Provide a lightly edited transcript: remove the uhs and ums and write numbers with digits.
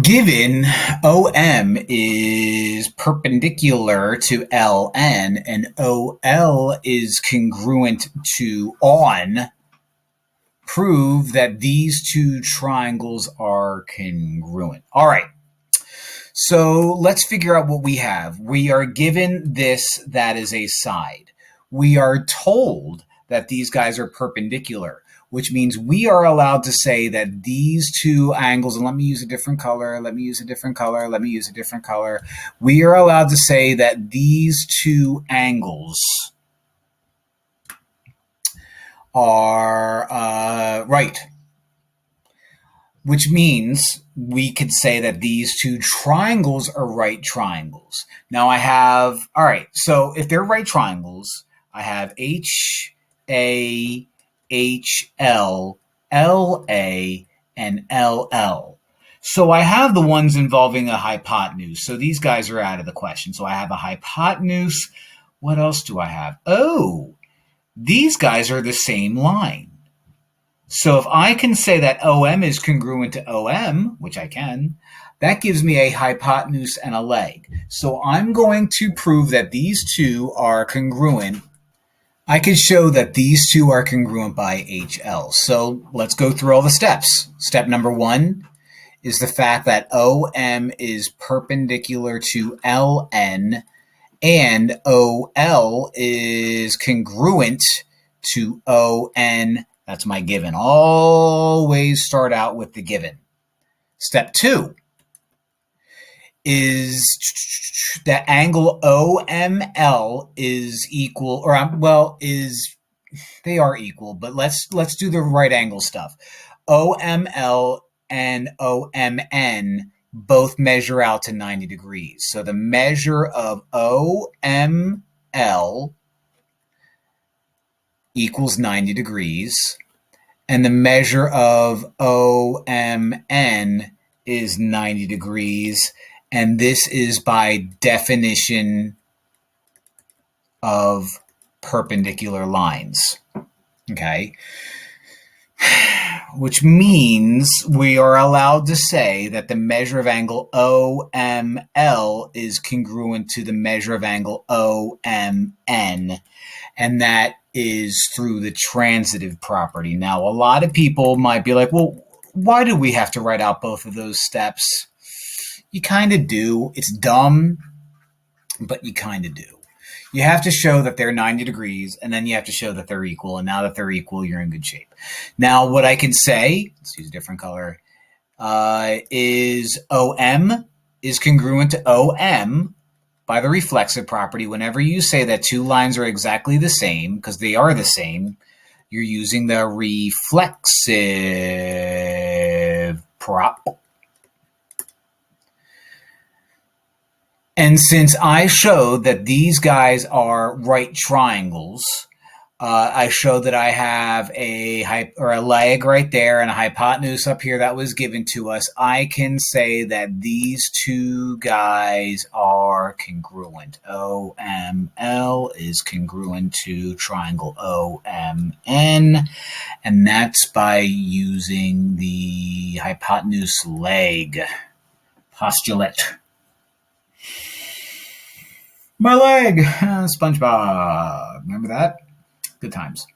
Given OM is perpendicular to LN and OL is congruent to ON, prove that these two triangles are congruent. All right. So let's figure out what we have. We are given this that is a side. We are told that these guys are perpendicular, which means we are allowed to say that these two angles, and let me use a different color, let me use a different color, let me use a different color. We are allowed to say that these two angles are right, which means we could say that these two triangles are right triangles. Now I have, all right, so if they're right triangles, I have HA, HL, LA, and LL. So I have the ones involving a hypotenuse. So these guys are out of the question. So I have a hypotenuse. What else do I have? Oh, these guys are the same line. So if I can say that OM is congruent to OM, which I can, that gives me a hypotenuse and a leg. So I'm going to prove that these two are congruent. I can show that these two are congruent by HL. So let's go through all the steps. Step number one is the fact that OM is perpendicular to LN and OL is congruent to ON. That's my given. Always start out with the given. Step two is that angle OML is equal, they are equal, but let's do the right angle stuff. OML and OMN both measure out to 90 degrees. So the measure of OML equals 90 degrees, and the measure of OMN is 90 degrees, and this is by definition of perpendicular lines. Okay? Which means we are allowed to say that the measure of angle OML is congruent to the measure of angle OMN, and that is through the transitive property. Now, a lot of people might be like, well, why do we have to write out both of those steps? You kind of do. It's dumb, but you kind of do. You have to show that they're 90 degrees, and then you have to show that they're equal. And now that they're equal, you're in good shape. Now, what I can say, let's use a different color, is OM is congruent to OM by the reflexive property. Whenever you say that two lines are exactly the same, because they are the same, you're using the reflexive prop. And since I showed that these guys are right triangles, I showed that I have a leg right there and a hypotenuse up here that was given to us. I can say that these two guys are congruent. OML is congruent to triangle OMN, and that's by using the hypotenuse leg postulate. My leg, SpongeBob. Remember that? Good times.